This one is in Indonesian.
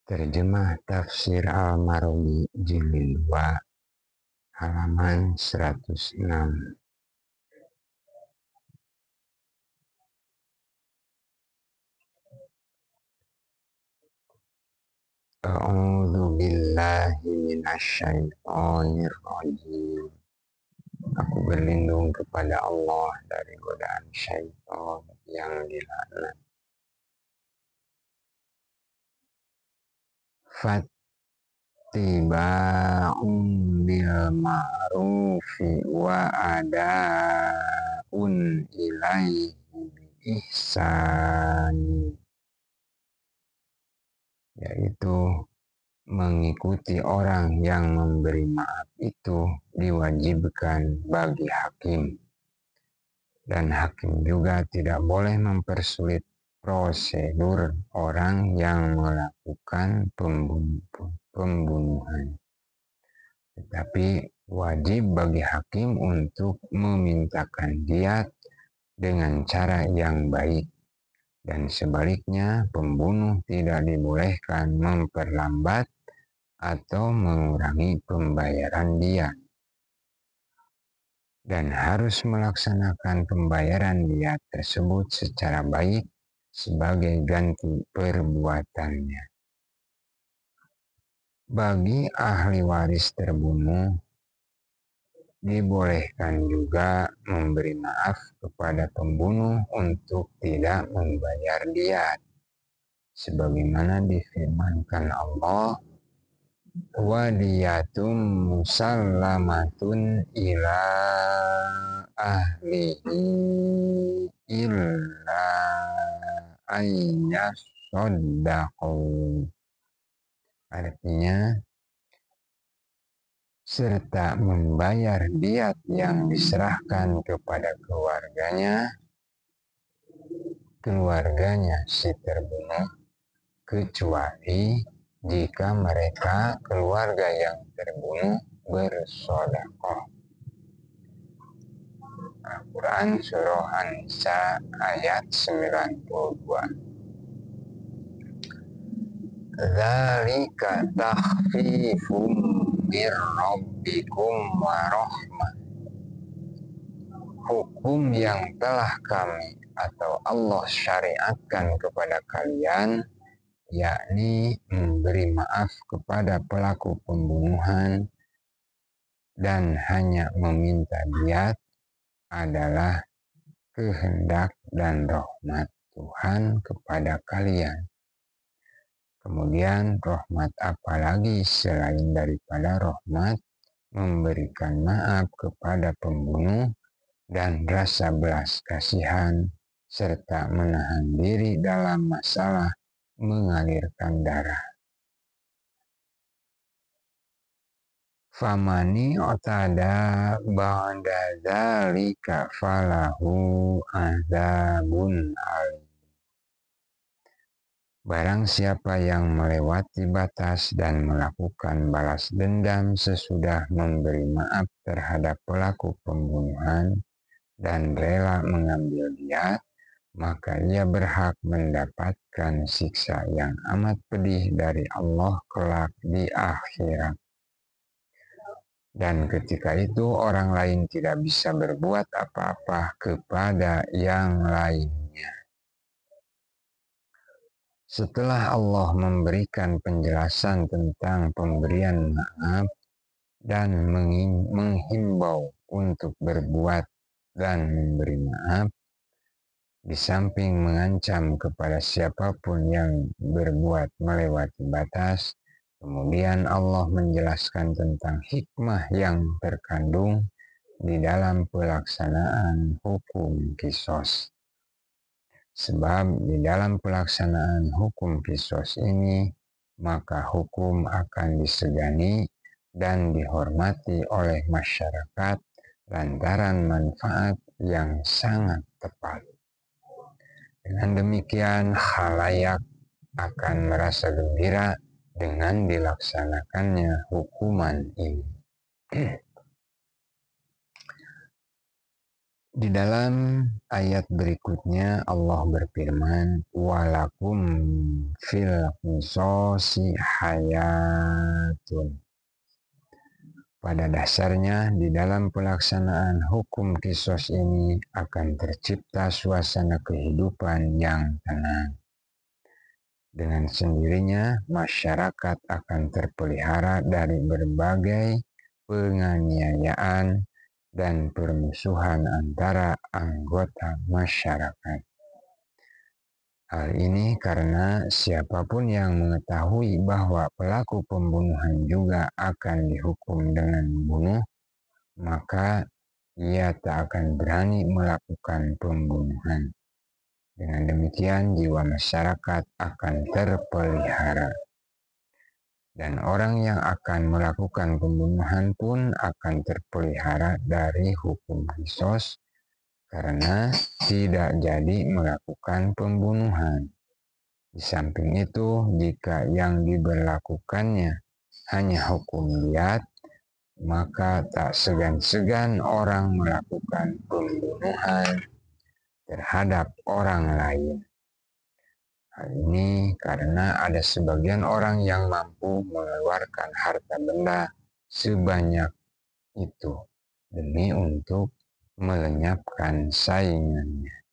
Terjemah Tafsir Al-Marumi Jilid 2 halaman 106. A'udzu billahi minasyaitonir rajim. Aku berlindung kepada Allah dari godaan syaitan yang dilaknat. Fattiba'un bil ma'rufi wa ada'un ilaihi bi ihsani, yaitu mengikuti orang yang memberi maaf itu diwajibkan bagi hakim, dan hakim juga tidak boleh mempersulit prosedur orang yang melakukan pembunuhan, tetapi wajib bagi hakim untuk memintakan diat dengan cara yang baik, dan sebaliknya pembunuh tidak dibolehkan memperlambat atau mengurangi pembayaran diat, dan harus melaksanakan pembayaran diat tersebut secara baik sebagai ganti perbuatannya. Bagi ahli waris terbunuh, dibolehkan juga memberi maaf kepada pembunuh untuk tidak membayar diat, sebagaimana difirmankan Allah, wadiyatun musallamatun ila ahlihi illa ayyasaddaqu. Artinya, serta membayar diat yang diserahkan kepada keluarganya si terbunuh, kecuali jika mereka keluarga yang terbunuh bersedekah. Al-Quran Surah An-Nisa ayat 92. Dzalika takhfifum mir rabbikum wa rahmah. Hukum yang telah kami atau Allah syariatkan kepada kalian, yakni memberi maaf kepada pelaku pembunuhan dan hanya meminta diat, adalah kehendak dan rahmat Tuhan kepada kalian. Kemudian rahmat apalagi selain daripada rahmat memberikan maaf kepada pembunuh dan rasa belas kasihan serta menahan diri dalam masalah mengalirkan darah. Famani otada ba'da dzalika falahu adzabun alim. Barang siapa yang melewati batas dan melakukan balas dendam sesudah memberi maaf terhadap pelaku pembunuhan dan rela mengambil diat, maka ia berhak mendapatkan siksa yang amat pedih dari Allah kelak di akhirat. Dan ketika itu orang lain tidak bisa berbuat apa-apa kepada yang lainnya. Setelah Allah memberikan penjelasan tentang pemberian maaf dan menghimbau untuk berbuat dan memberi maaf, di samping mengancam kepada siapapun yang berbuat melewati batas, kemudian Allah menjelaskan tentang hikmah yang terkandung di dalam pelaksanaan hukum qisas. Sebab di dalam pelaksanaan hukum qisas ini, maka hukum akan disegani dan dihormati oleh masyarakat lantaran manfaat yang sangat tepat. Dengan demikian, khalayak akan merasa gembira dengan dilaksanakannya hukuman ini. Di dalam ayat berikutnya Allah berfirman, walakum fil qisasi hayatun. Pada dasarnya di dalam pelaksanaan hukum kisos ini akan tercipta suasana kehidupan yang tenang. Dengan sendirinya masyarakat akan terpelihara dari berbagai penganiayaan dan permusuhan antara anggota masyarakat. Hal ini karena siapapun yang mengetahui bahwa pelaku pembunuhan juga akan dihukum dengan membunuh, maka ia tak akan berani melakukan pembunuhan. Dengan demikian jiwa masyarakat akan terpelihara. Dan orang yang akan melakukan pembunuhan pun akan terpelihara dari hukum qisas karena tidak jadi melakukan pembunuhan. Di samping itu, jika yang diberlakukannya hanya hukum liat, maka tak segan-segan orang melakukan pembunuhan terhadap orang lain. Hal ini karena ada sebagian orang yang mampu mengeluarkan harta benda sebanyak itu demi untuk melenyapkan saingannya.